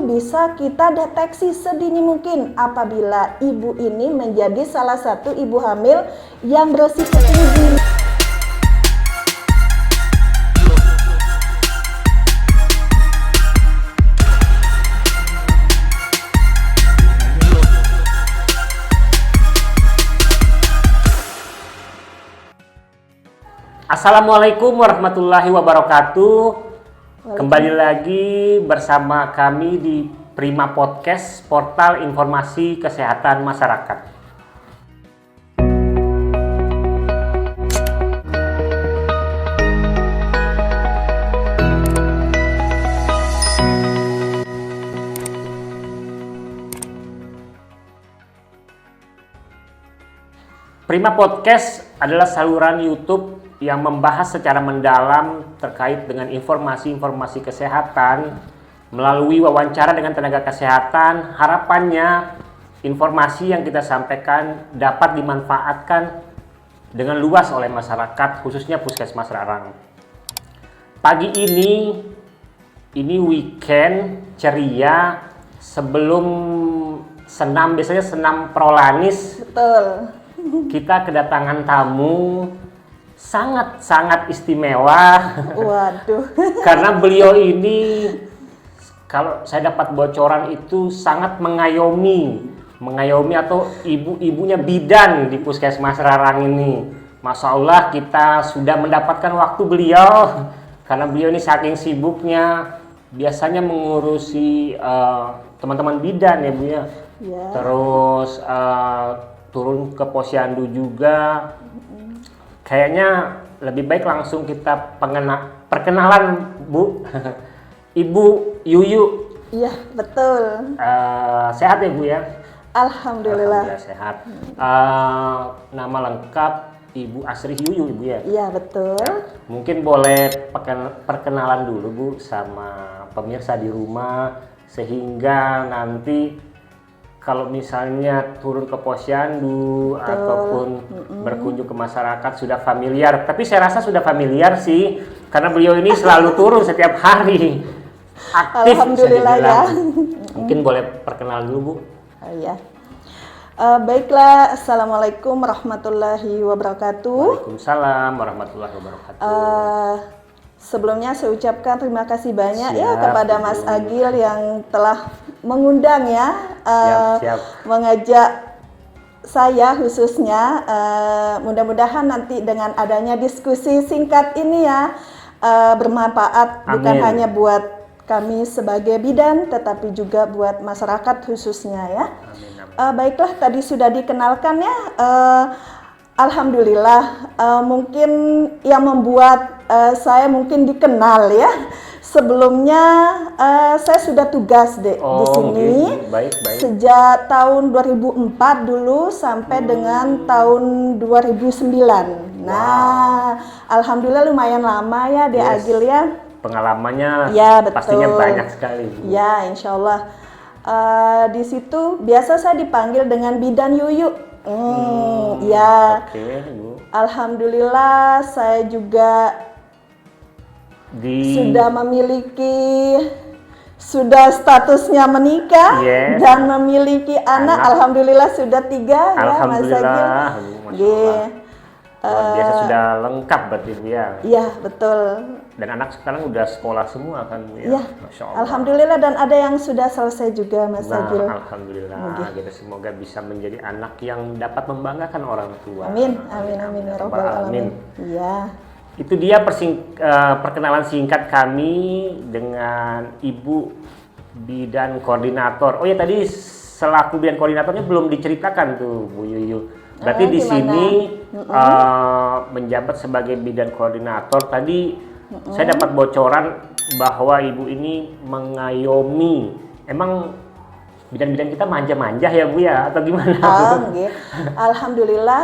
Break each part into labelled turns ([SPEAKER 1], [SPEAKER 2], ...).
[SPEAKER 1] itu bisa kita deteksi sedini mungkin apabila ibu ini menjadi salah satu ibu hamil yang berisiko tinggi.
[SPEAKER 2] Assalamualaikum warahmatullahi wabarakatuh. Kembali lagi bersama kami di Prima Podcast, portal informasi kesehatan masyarakat. Prima Podcast adalah saluran YouTube yang membahas secara mendalam terkait dengan informasi-informasi kesehatan melalui wawancara dengan tenaga kesehatan. Harapannya informasi yang kita sampaikan dapat dimanfaatkan dengan luas oleh masyarakat, khususnya Puskesmas Rarang. Pagi ini weekend ceria sebelum senam, biasanya senam prolanis.
[SPEAKER 1] Betul.
[SPEAKER 2] Kita kedatangan tamu sangat istimewa.
[SPEAKER 1] Waduh.
[SPEAKER 2] Karena beliau ini, kalau saya dapat bocoran itu sangat mengayomi atau ibu-ibunya bidan di Puskesmas Rarang ini. Masya Allah, kita sudah mendapatkan waktu beliau karena beliau ini saking sibuknya biasanya mengurusi teman-teman bidan ya Bu ya.
[SPEAKER 1] Ya.
[SPEAKER 2] Terus turun ke posyandu juga. Kayaknya lebih baik langsung kita perkenalan Bu. Ibu Yuyu.
[SPEAKER 1] Iya, betul.
[SPEAKER 2] Sehat ya Bu ya?
[SPEAKER 1] Alhamdulillah.
[SPEAKER 2] Alhamdulillah sehat. Nama lengkap Ibu Asri Yuyu Ibu ya?
[SPEAKER 1] Iya, betul.
[SPEAKER 2] Mungkin boleh perkenalan dulu Bu sama pemirsa di rumah, sehingga nanti kalau misalnya turun ke posyandu ataupun berkunjung ke masyarakat sudah familiar. Tapi saya rasa sudah familiar sih, karena beliau ini selalu turun setiap hari. Aktif.
[SPEAKER 1] Alhamdulillah ya.
[SPEAKER 2] Mungkin boleh perkenalan dulu Bu.
[SPEAKER 1] Iya. Baiklah, Assalamualaikum warahmatullahi wabarakatuh.
[SPEAKER 2] Waalaikumsalam warahmatullahi wabarakatuh.
[SPEAKER 1] Sebelumnya saya ucapkan terima kasih banyak
[SPEAKER 2] Siap,
[SPEAKER 1] ya kepada Mas Agil yang telah mengundang ya,
[SPEAKER 2] Siap.
[SPEAKER 1] mengajak saya khususnya. Mudah-mudahan nanti dengan adanya diskusi singkat ini ya bermanfaat.
[SPEAKER 2] Amin.
[SPEAKER 1] Bukan hanya buat kami sebagai bidan, tetapi juga buat masyarakat khususnya ya.
[SPEAKER 2] Amin.
[SPEAKER 1] Baiklah, tadi sudah dikenalkan ya. Alhamdulillah, mungkin yang membuat saya mungkin dikenal ya. Sebelumnya saya sudah tugas di sini.
[SPEAKER 2] Baik.
[SPEAKER 1] Sejak tahun 2004 dulu sampai dengan tahun 2009. Nah, Alhamdulillah lumayan lama ya di Agil ya.
[SPEAKER 2] Pengalamannya
[SPEAKER 1] Ya, betul.
[SPEAKER 2] pastinya banyak sekali Bu.
[SPEAKER 1] Ya, insya Allah. Di situ biasa saya dipanggil dengan Bidan Yuyu. Ya.
[SPEAKER 2] Oke, Bu.
[SPEAKER 1] Alhamdulillah saya juga sudah statusnya menikah dan memiliki anak. Alhamdulillah sudah 3 ya Mas Agil.
[SPEAKER 2] Luar biasa, sudah lengkap berarti Bu ya.
[SPEAKER 1] Iya, betul.
[SPEAKER 2] Dan anak sekarang udah sekolah semua kan Bu ya.
[SPEAKER 1] Iya.
[SPEAKER 2] Masya Allah.
[SPEAKER 1] Alhamdulillah, dan ada yang sudah selesai juga Mas Agil.
[SPEAKER 2] Alhamdulillah. Kita semoga bisa menjadi anak yang dapat membanggakan orang tua.
[SPEAKER 1] Amin ya rabbal alamin. Iya.
[SPEAKER 2] Itu dia perkenalan singkat kami dengan Ibu Bidan Koordinator. Oh ya, tadi selaku Bidan Koordinatornya belum diceritakan tuh Bu Yuyu. Berarti di sini menjabat sebagai Bidan Koordinator. Tadi saya dapat bocoran bahwa Ibu ini mengayomi. Emang bidan-bidan kita manja-manja ya Bu ya, atau gimana?
[SPEAKER 1] Alhamdulillah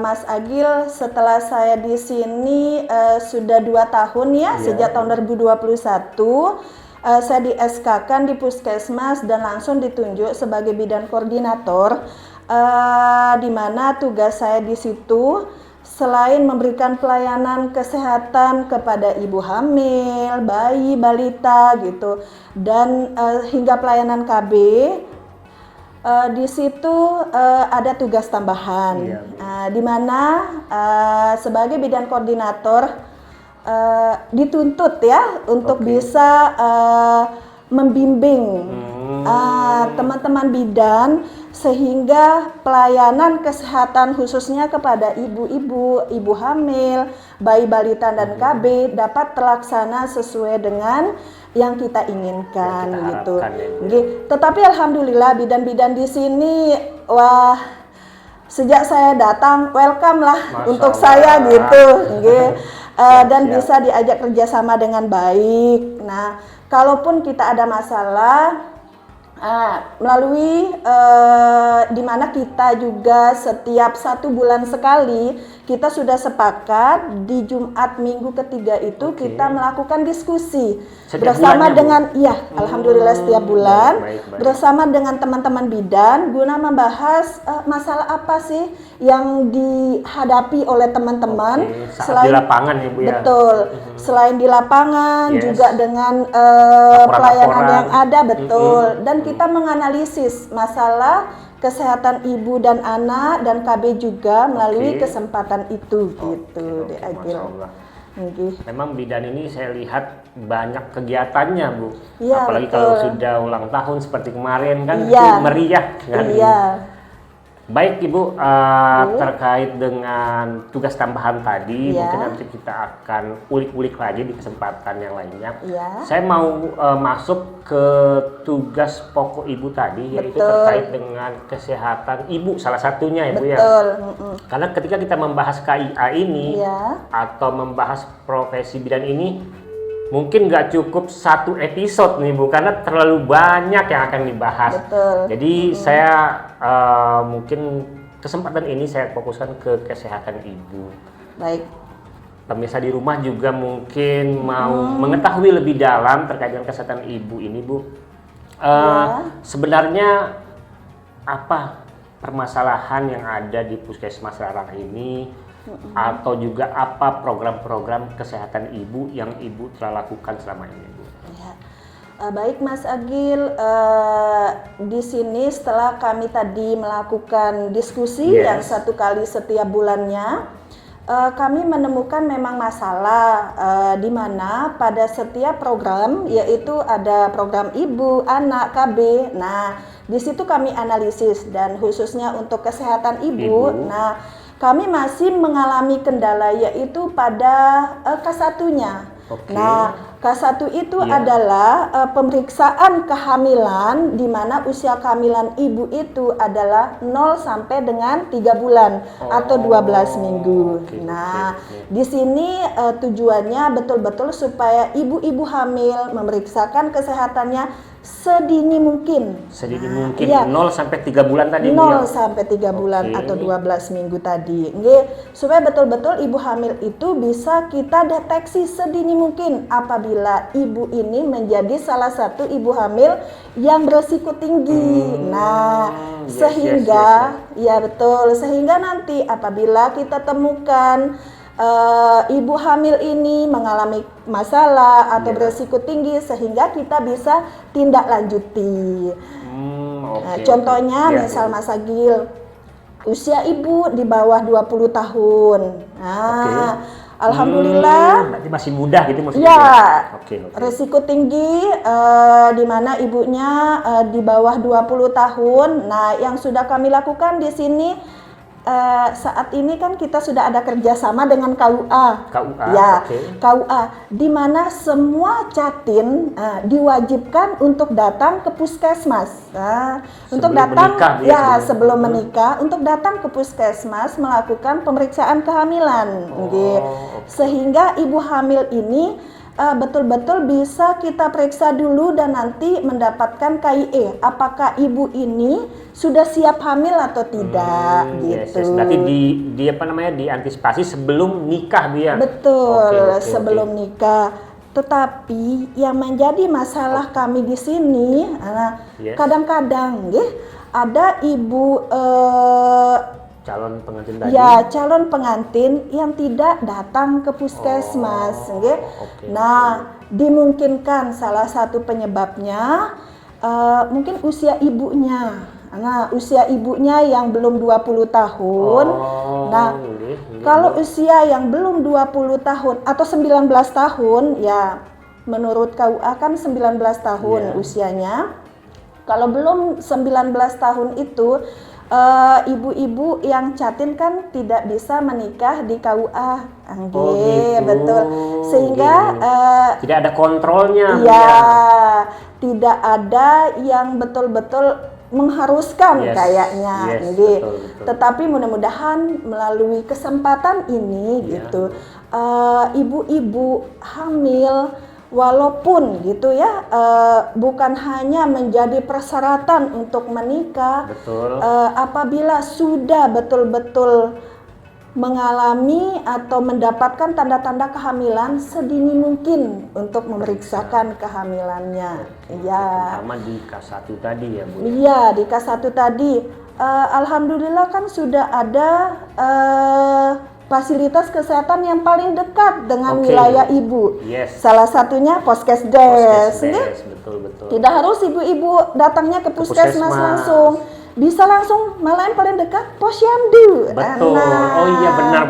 [SPEAKER 1] Mas Agil, setelah saya di sini sudah 2 tahun ya, sejak tahun 2021 saya di SK-kan di Puskesmas dan langsung ditunjuk sebagai Bidan Koordinator, di mana tugas saya di situ selain memberikan pelayanan kesehatan kepada ibu hamil, bayi, balita gitu, dan hingga pelayanan KB, di situ ada tugas tambahan,
[SPEAKER 2] Iya,
[SPEAKER 1] di mana sebagai bidan koordinator dituntut ya untuk bisa membimbing teman-teman bidan sehingga pelayanan kesehatan khususnya kepada ibu-ibu, ibu hamil, bayi balita dan KB dapat terlaksana sesuai dengan yang kita inginkan
[SPEAKER 2] Yang kita
[SPEAKER 1] gitu.
[SPEAKER 2] harapkan ya, Bu.
[SPEAKER 1] Tetapi alhamdulillah bidan-bidan di sini wah sejak saya datang welcome lah
[SPEAKER 2] Masya
[SPEAKER 1] untuk
[SPEAKER 2] Allah.
[SPEAKER 1] saya gitu. Dan
[SPEAKER 2] Siap.
[SPEAKER 1] bisa diajak kerjasama dengan baik. Nah, kalaupun kita ada masalah melalui di mana kita juga setiap 1 bulan sekali kita sudah sepakat di Jumat minggu ketiga itu kita melakukan diskusi
[SPEAKER 2] Setiap
[SPEAKER 1] bersama
[SPEAKER 2] bulannya, Bu?
[SPEAKER 1] dengan alhamdulillah setiap bulan
[SPEAKER 2] baik.
[SPEAKER 1] bersama dengan teman-teman bidan guna membahas masalah apa sih yang dihadapi oleh teman-teman
[SPEAKER 2] Saat di lapangan ya Bu ya.
[SPEAKER 1] betul selain di lapangan
[SPEAKER 2] Yes.
[SPEAKER 1] juga dengan
[SPEAKER 2] Laporan-laporan.
[SPEAKER 1] pelayanan yang ada betul dan kita menganalisis masalah kesehatan ibu dan anak dan KB juga melalui kesempatan itu gitu di Agil.
[SPEAKER 2] Masya Allah.
[SPEAKER 1] Nggih.
[SPEAKER 2] Memang bidan ini saya lihat banyak kegiatannya Bu.
[SPEAKER 1] Iya,
[SPEAKER 2] Apalagi
[SPEAKER 1] betul.
[SPEAKER 2] kalau sudah ulang tahun seperti kemarin kan
[SPEAKER 1] Iya.
[SPEAKER 2] itu meriah kan.
[SPEAKER 1] Iya.
[SPEAKER 2] Baik Ibu, terkait dengan tugas tambahan tadi,
[SPEAKER 1] Iya.
[SPEAKER 2] mungkin nanti kita akan ulik-ulik lagi di kesempatan yang lainnya.
[SPEAKER 1] Iya.
[SPEAKER 2] Saya mau masuk ke tugas pokok Ibu tadi, yaitu
[SPEAKER 1] Betul.
[SPEAKER 2] terkait dengan kesehatan Ibu, salah satunya Ibu ya.
[SPEAKER 1] Betul.
[SPEAKER 2] Karena ketika kita membahas KIA ini,
[SPEAKER 1] Iya.
[SPEAKER 2] atau membahas profesi bidan ini, mungkin nggak cukup 1 episode nih Bu, karena terlalu banyak yang akan dibahas.
[SPEAKER 1] Betul.
[SPEAKER 2] Jadi saya mungkin kesempatan ini saya fokuskan ke kesehatan ibu.
[SPEAKER 1] Baik.
[SPEAKER 2] Pemirsa di rumah juga mungkin mau mengetahui lebih dalam terkait dengan kesehatan ibu ini Bu. Sebenarnya apa permasalahan yang ada di Puskesmas Rarang ini? Atau juga apa program-program kesehatan ibu yang ibu telah lakukan selama ini Bu?
[SPEAKER 1] Ya. Baik Mas Agil, di sini setelah kami tadi melakukan diskusi yang 1 kali setiap bulannya, kami menemukan memang masalah di mana pada setiap program yaitu ada program ibu, anak, KB. Nah, di situ kami analisis dan khususnya untuk kesehatan ibu. Nah, kami masih mengalami kendala yaitu pada K1-nya. Nah, K1 itu adalah pemeriksaan kehamilan di mana usia kehamilan ibu itu adalah 0 sampai dengan 3 bulan atau 12 minggu. Nah, di sini tujuannya betul-betul supaya ibu-ibu hamil memeriksakan kesehatannya sedini mungkin.
[SPEAKER 2] Sedini mungkin
[SPEAKER 1] iya.
[SPEAKER 2] 0 sampai 3 bulan tadi
[SPEAKER 1] 0
[SPEAKER 2] Bu, ya?
[SPEAKER 1] sampai 3 bulan atau 12 minggu tadi. Nggih, supaya betul-betul ibu hamil itu bisa kita deteksi sedini mungkin apabila ibu ini menjadi salah satu ibu hamil yang berisiko tinggi. Sehingga ya betul, sehingga nanti apabila kita temukan ibu hamil ini mengalami masalah atau berisiko tinggi sehingga kita bisa tindak lanjuti. Contohnya misal Mas Agil, usia ibu di bawah 20 tahun. Alhamdulillah
[SPEAKER 2] berarti masih muda gitu maksudnya.
[SPEAKER 1] ya,
[SPEAKER 2] Oke.
[SPEAKER 1] resiko tinggi di mana ibunya di bawah 20 tahun. Nah, yang sudah kami lakukan di sini saat ini kan kita sudah ada kerjasama dengan KUA. Ya, KUA, di mana semua catin diwajibkan untuk datang ke puskesmas. Untuk datang
[SPEAKER 2] menikah,
[SPEAKER 1] sebelum menikah, untuk datang ke puskesmas melakukan pemeriksaan kehamilan. Sehingga ibu hamil ini betul-betul bisa kita periksa dulu dan nanti mendapatkan KIE apakah ibu ini sudah siap hamil atau tidak gitu.
[SPEAKER 2] Berarti di apa namanya diantisipasi sebelum nikah Bu ya.
[SPEAKER 1] Betul, sebelum nikah. Tetapi yang menjadi masalah kami di sini kadang-kadang ada ibu
[SPEAKER 2] calon pengantin tadi.
[SPEAKER 1] Ya, calon pengantin yang tidak datang ke puskesmas, nggih.
[SPEAKER 2] Oke,
[SPEAKER 1] Nah, dimungkinkan salah satu penyebabnya mungkin usia ibunya. Nah, usia ibunya yang belum 20 tahun. Nah, kalau usia yang belum 20 tahun atau 19 tahun, ya menurut KUA kan 19 tahun usianya. Kalau belum 19 tahun itu ibu-ibu yang catin kan tidak bisa menikah di KUA.
[SPEAKER 2] Gitu.
[SPEAKER 1] Betul. Sehingga
[SPEAKER 2] tidak ada kontrolnya.
[SPEAKER 1] ya, tidak ada yang betul-betul mengharuskan kayaknya.
[SPEAKER 2] Betul.
[SPEAKER 1] Tetapi mudah-mudahan melalui kesempatan ini gitu, ibu-ibu hamil walaupun gitu ya, bukan hanya menjadi persyaratan untuk menikah, apabila sudah betul-betul mengalami atau mendapatkan tanda-tanda kehamilan sedini mungkin untuk memeriksakan kehamilannya. Ya.
[SPEAKER 2] Terutama di K1 tadi ya, Bu.
[SPEAKER 1] Iya, di K1 tadi. Alhamdulillah kan sudah ada fasilitas kesehatan yang paling dekat dengan wilayah ibu. Salah satunya Poskesdes.
[SPEAKER 2] Betul.
[SPEAKER 1] Tidak harus ibu-ibu datangnya ke puskesmas langsung. Bisa langsung, malah yang paling dekat Posyandu.
[SPEAKER 2] Betul. Oh iya, benar.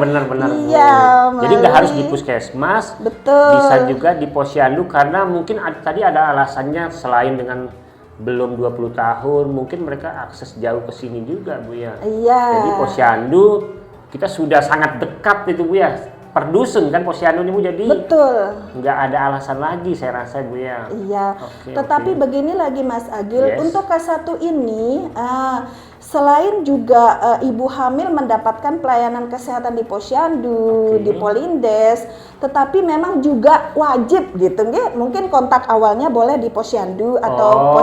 [SPEAKER 1] Iya.
[SPEAKER 2] Jadi nggak harus di puskesmas.
[SPEAKER 1] Betul.
[SPEAKER 2] Bisa juga di Posyandu karena mungkin tadi ada alasannya selain dengan belum 20 tahun, mungkin mereka akses jauh ke sini juga, Bu ya.
[SPEAKER 1] Iya.
[SPEAKER 2] Jadi Posyandu kita sudah sangat dekat itu, Bu ya. Per dusun kan Posyandu ini, Bu, jadi nggak ada alasan lagi saya rasa, Bu ya.
[SPEAKER 1] Iya. Tetapi begini lagi Mas Agil, untuk K1 ini selain juga ibu hamil mendapatkan pelayanan kesehatan di Posyandu, di Polindes, tetapi memang juga wajib gitu nggih. Mungkin kontak awalnya boleh di Posyandu atau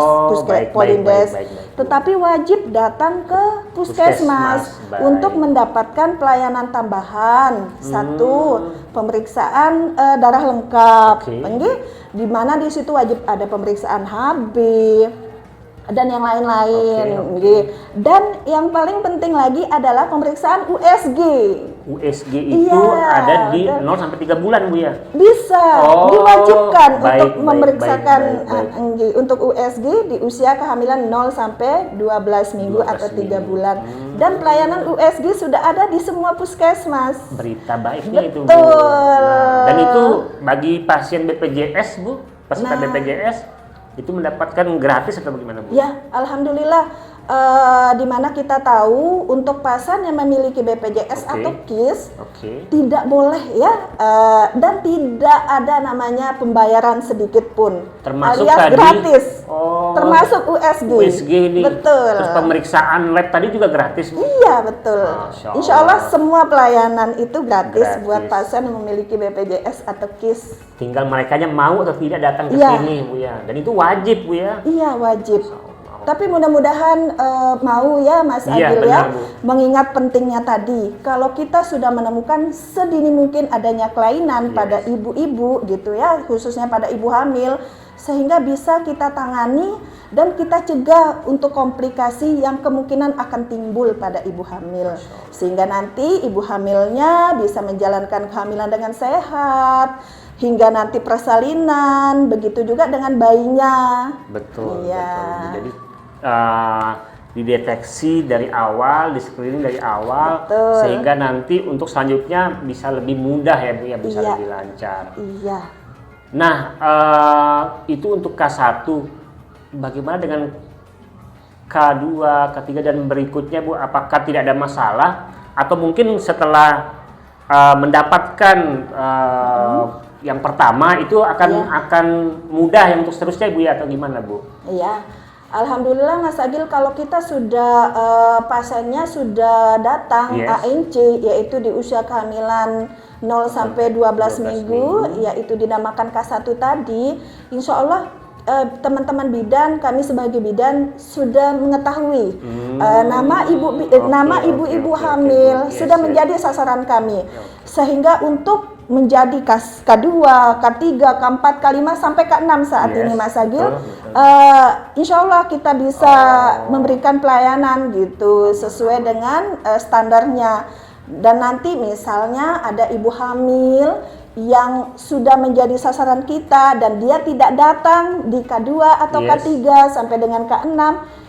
[SPEAKER 1] Polindes. Tetapi wajib datang ke puskesmas untuk mendapatkan pelayanan tambahan. Satu, pemeriksaan darah lengkap. Di mana di situ wajib ada pemeriksaan HB dan yang lain-lain. Dan yang paling penting lagi adalah pemeriksaan USG.
[SPEAKER 2] USG itu ada di 0 sampai 3 bulan, Bu ya?
[SPEAKER 1] Bisa, diwajibkan untuk memeriksakan untuk USG di usia kehamilan 0 sampai 12 minggu atau 3 bulan. Dan pelayanan USG sudah ada di semua puskesmas.
[SPEAKER 2] Berita baiknya itu, Bu. Nah, dan itu bagi pasien BPJS, Bu, peserta BPJS itu mendapatkan gratis atau bagaimana, Bu?
[SPEAKER 1] Ya, alhamdulillah. Di mana kita tahu untuk pasien yang memiliki BPJS atau KIS tidak boleh ya, dan tidak ada namanya pembayaran sedikit pun,
[SPEAKER 2] termasuk
[SPEAKER 1] alias
[SPEAKER 2] tadi
[SPEAKER 1] gratis, termasuk USG.
[SPEAKER 2] USG ini.
[SPEAKER 1] Betul.
[SPEAKER 2] Terus pemeriksaan lab tadi juga gratis, Bu?
[SPEAKER 1] Iya, betul. Insya Allah semua pelayanan itu gratis buat pasien yang memiliki BPJS atau KIS.
[SPEAKER 2] Tinggal merekanya mau atau tidak datang ke sini, Bu ya. Dan itu wajib, Bu ya.
[SPEAKER 1] Iya, wajib. Tapi mudah-mudahan mau ya Mas Agil ya, mengingat pentingnya tadi. Kalau kita sudah menemukan sedini mungkin adanya kelainan pada ibu-ibu gitu ya, khususnya pada ibu hamil, sehingga bisa kita tangani dan kita cegah untuk komplikasi yang kemungkinan akan timbul pada ibu hamil. Sehingga nanti ibu hamilnya bisa menjalankan kehamilan dengan sehat, hingga nanti persalinan, begitu juga dengan bayinya.
[SPEAKER 2] Betul. Jadi dideteksi dari awal, di screening dari awal, sehingga nanti untuk selanjutnya bisa lebih mudah ya, Bu ya, bisa lebih lancar.
[SPEAKER 1] Iya.
[SPEAKER 2] Nah, itu untuk K1. Bagaimana dengan K2, K3 dan berikutnya, Bu? Apakah tidak ada masalah atau mungkin setelah mendapatkan yang pertama itu akan mudah yang untuk seterusnya, Bu ya, atau gimana, Bu?
[SPEAKER 1] Iya. Alhamdulillah Mas Agil, kalau kita sudah pasiennya sudah datang ANC, yaitu di usia kehamilan 0 sampai 12 minggu, yaitu dinamakan K1 tadi, insya Allah teman-teman bidan, kami sebagai bidan sudah mengetahui nama ibu-ibu hamil
[SPEAKER 2] Yes,
[SPEAKER 1] sudah
[SPEAKER 2] yes.
[SPEAKER 1] menjadi sasaran kami, sehingga untuk menjadi K2, K3, K4, K5 sampai K6 saat
[SPEAKER 2] Yes,
[SPEAKER 1] ini Mas Agil,
[SPEAKER 2] betul.
[SPEAKER 1] insya Allah kita bisa memberikan pelayanan gitu sesuai dengan standarnya. Dan nanti misalnya ada ibu hamil yang sudah menjadi sasaran kita dan dia tidak datang di K2 atau
[SPEAKER 2] Yes.
[SPEAKER 1] K3 sampai dengan K6,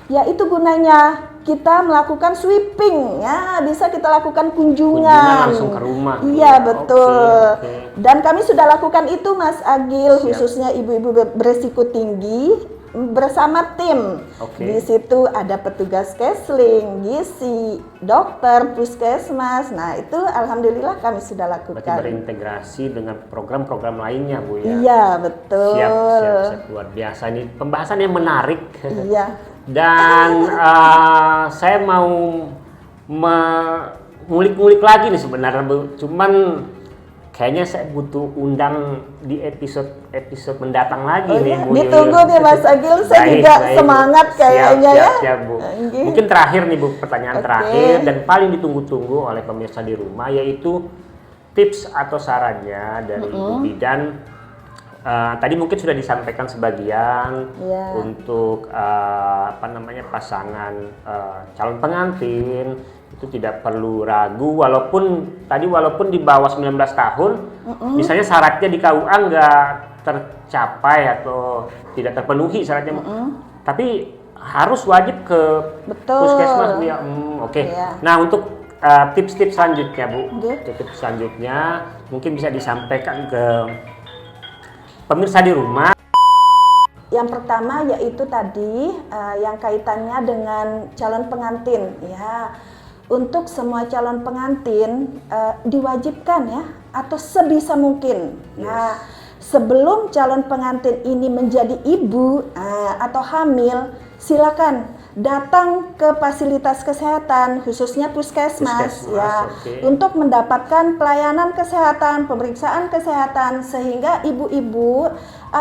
[SPEAKER 1] ya itu gunanya kita melakukan sweeping, ya bisa kita lakukan kunjungan
[SPEAKER 2] Langsung ke rumah.
[SPEAKER 1] Iya betul.
[SPEAKER 2] Oke.
[SPEAKER 1] Dan kami sudah lakukan itu Mas Agil,
[SPEAKER 2] Siap.
[SPEAKER 1] khususnya ibu-ibu beresiko tinggi bersama tim.
[SPEAKER 2] Oke.
[SPEAKER 1] Di situ ada petugas kesling, gizi, dokter, puskesmas. Nah itu alhamdulillah kami sudah
[SPEAKER 2] Berarti
[SPEAKER 1] lakukan.
[SPEAKER 2] berintegrasi dengan program-program lainnya, Bu ya.
[SPEAKER 1] Iya betul.
[SPEAKER 2] Siap, luar biasa, ini pembahasan yang menarik.
[SPEAKER 1] Iya.
[SPEAKER 2] Dan saya mau ngulik-ngulik lagi nih sebenarnya, Bu. Cuman kayaknya saya butuh undang di episode mendatang lagi nih, Bu.
[SPEAKER 1] Ditunggu nih Mas Agil, saya juga semangat kayaknya ya.
[SPEAKER 2] Siap, Bu.
[SPEAKER 1] Okay.
[SPEAKER 2] Mungkin terakhir nih, Bu, pertanyaan
[SPEAKER 1] Oke.
[SPEAKER 2] terakhir dan paling ditunggu-tunggu oleh pemirsa di rumah, yaitu tips atau sarannya dari Ibu Bidan. Tadi mungkin sudah disampaikan sebagian untuk pasangan calon pengantin itu tidak perlu ragu, walaupun di bawah 19 tahun misalnya syaratnya di KUA nggak tercapai atau tidak terpenuhi syaratnya, tapi harus wajib ke puskesmas, Bu ya. Oke. Nah, untuk tips-tips selanjutnya, Bu, tips selanjutnya mungkin bisa disampaikan ke pemirsa di rumah.
[SPEAKER 1] Yang pertama yaitu tadi yang kaitannya dengan calon pengantin, ya. Untuk semua calon pengantin diwajibkan ya, atau sebisa mungkin. Nah, sebelum calon pengantin ini menjadi ibu atau hamil, silakan datang ke fasilitas kesehatan, khususnya puskesmas ya, untuk mendapatkan pelayanan kesehatan, pemeriksaan kesehatan, sehingga ibu-ibu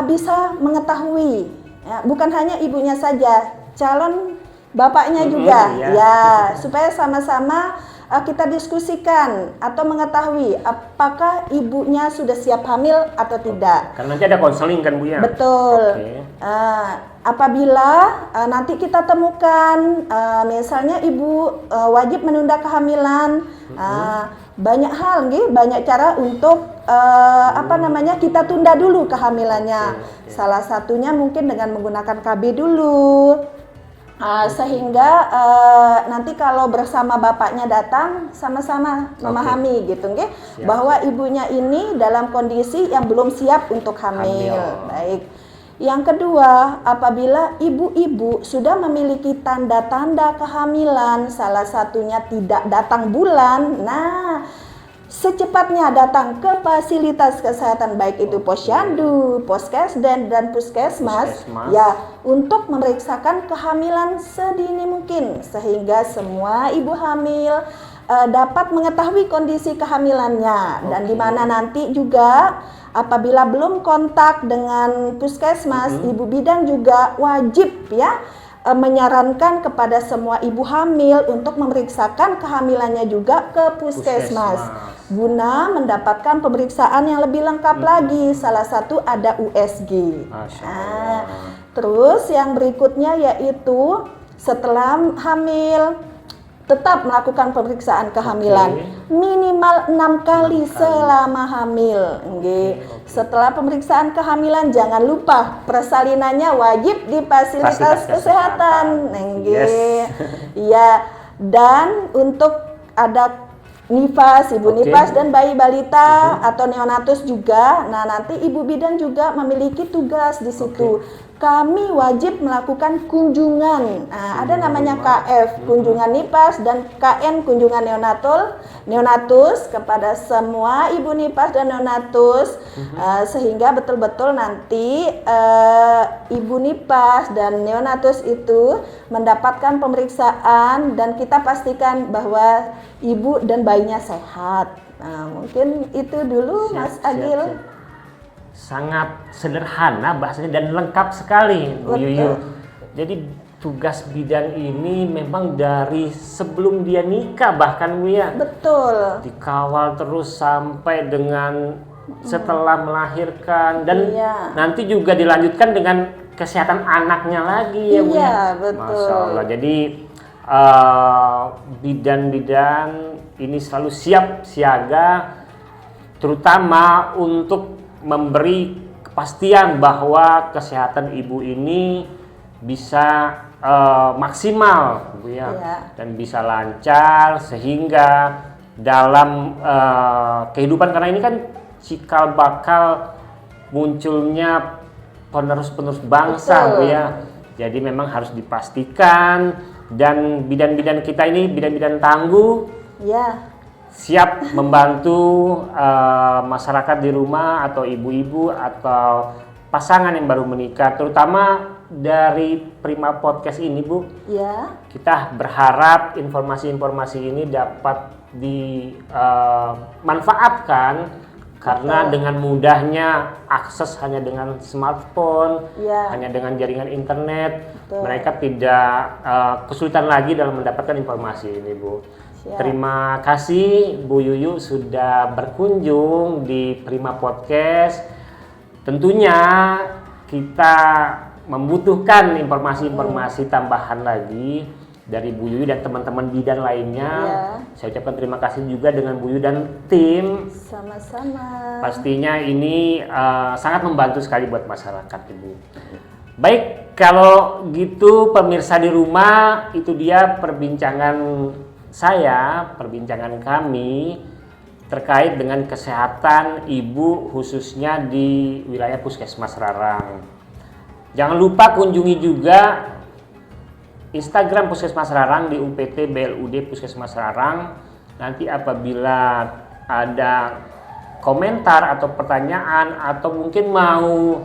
[SPEAKER 1] bisa mengetahui, ya, bukan hanya ibunya saja, calon bapaknya juga, ya, supaya sama-sama kita diskusikan atau mengetahui apakah ibunya sudah siap hamil atau tidak.
[SPEAKER 2] Karena nanti ada konseling kan, Bu ya?
[SPEAKER 1] Betul. Apabila nanti kita temukan misalnya ibu wajib menunda kehamilan, banyak hal nih, banyak cara untuk kita tunda dulu kehamilannya. Salah satunya mungkin dengan menggunakan KB dulu. Sehingga nanti kalau bersama bapaknya datang sama-sama memahami gitu nggih, bahwa ibunya ini dalam kondisi yang belum siap untuk hamil. Baik. Yang kedua, apabila ibu-ibu sudah memiliki tanda-tanda kehamilan, salah satunya tidak datang bulan, nah secepatnya datang ke fasilitas kesehatan baik itu posyandu, poskesden dan puskesmas ya, untuk memeriksakan kehamilan sedini mungkin, sehingga semua ibu hamil dapat mengetahui kondisi kehamilannya. Dan di mana nanti juga apabila belum kontak dengan puskesmas, ibu bidan juga wajib ya menyarankan kepada semua ibu hamil untuk memeriksakan kehamilannya juga ke puskesmas guna mendapatkan pemeriksaan yang lebih lengkap lagi. Salah satu ada USG. Terus yang berikutnya yaitu setelah hamil tetap melakukan pemeriksaan kehamilan minimal 6 kali selama hamil. Setelah pemeriksaan kehamilan jangan lupa persalinannya wajib di fasilitas kesehatan. Iya. Dan untuk ada nifas, ibu nifas dan bayi balita atau neonatus juga. Nah, nanti ibu bidan juga memiliki tugas di situ. Kami wajib melakukan kunjungan. Nah, ada namanya KF, kunjungan nifas, dan KN, kunjungan neonatus kepada semua ibu nifas dan neonatus, sehingga betul-betul nanti ibu nifas dan neonatus itu mendapatkan pemeriksaan dan kita pastikan bahwa ibu dan bayinya sehat. Nah, mungkin itu dulu Mas Agil.
[SPEAKER 2] sangat sederhana bahasanya dan lengkap sekali, Bu
[SPEAKER 1] Betul.
[SPEAKER 2] Yuyu. Jadi tugas bidan ini memang dari sebelum dia nikah bahkan, Bu ya.
[SPEAKER 1] Betul.
[SPEAKER 2] Dikawal terus sampai dengan setelah melahirkan dan
[SPEAKER 1] Iya.
[SPEAKER 2] nanti juga dilanjutkan dengan kesehatan anaknya lagi ya, Bu ya.
[SPEAKER 1] Iya, betul.
[SPEAKER 2] Masya Allah. Jadi bidan-bidan ini selalu siap siaga, terutama untuk memberi kepastian bahwa kesehatan ibu ini bisa maksimal, Bu ya,
[SPEAKER 1] Iya.
[SPEAKER 2] dan bisa lancar sehingga dalam kehidupan, karena ini kan cikal bakal munculnya penerus-penerus bangsa,
[SPEAKER 1] Betul.
[SPEAKER 2] Bu ya. Jadi memang harus dipastikan, dan bidan-bidan kita ini bidan-bidan tangguh
[SPEAKER 1] Ya,
[SPEAKER 2] siap membantu masyarakat di rumah atau ibu-ibu atau pasangan yang baru menikah, terutama dari Prima Podcast ini, Bu.
[SPEAKER 1] ya,
[SPEAKER 2] Kita berharap informasi-informasi ini dapat dimanfaatkan karena
[SPEAKER 1] Betul.
[SPEAKER 2] dengan mudahnya akses hanya dengan smartphone,
[SPEAKER 1] ya.
[SPEAKER 2] hanya dengan jaringan internet,
[SPEAKER 1] Betul.
[SPEAKER 2] mereka tidak kesulitan lagi dalam mendapatkan informasi ini, Bu.
[SPEAKER 1] Siap.
[SPEAKER 2] Terima kasih Bu Yuyu sudah berkunjung di Prima Podcast. Tentunya kita membutuhkan informasi-informasi tambahan lagi dari Bu Yuyu dan teman-teman bidan lainnya.
[SPEAKER 1] Ya.
[SPEAKER 2] Saya ucapkan terima kasih juga dengan Bu Yuyu dan tim.
[SPEAKER 1] Sama-sama.
[SPEAKER 2] Pastinya ini sangat membantu sekali buat masyarakat, Ibu. Baik, kalau gitu pemirsa di rumah, itu dia perbincangan kami terkait dengan kesehatan ibu khususnya di wilayah Puskesmas Rarang. Jangan lupa kunjungi juga Instagram Puskesmas Rarang di UPT BLUD Puskesmas Rarang. Nanti apabila ada komentar atau pertanyaan atau mungkin mau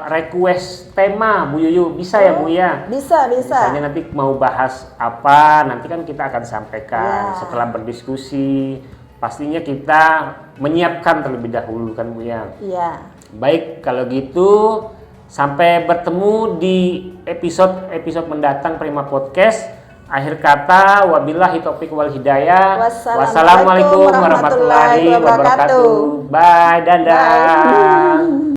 [SPEAKER 2] request tema, Bu Yuyu, bisa ya, Bu ya?
[SPEAKER 1] Bisa.
[SPEAKER 2] Misalnya nanti mau bahas apa, nanti kan kita akan sampaikan
[SPEAKER 1] Ya.
[SPEAKER 2] setelah berdiskusi. Pastinya kita menyiapkan terlebih dahulu kan, Bu ya.
[SPEAKER 1] Iya.
[SPEAKER 2] Baik, kalau gitu sampai bertemu di episode mendatang Prima Podcast. Akhir kata, wabillahi taufiq wal hidayah.
[SPEAKER 1] Wassalamualaikum
[SPEAKER 2] Wassalamualaikum warahmatullahi
[SPEAKER 1] warahmatullahi
[SPEAKER 2] wabarakatuh.
[SPEAKER 1] wabarakatuh.
[SPEAKER 2] Bye, dadah.
[SPEAKER 1] Bye.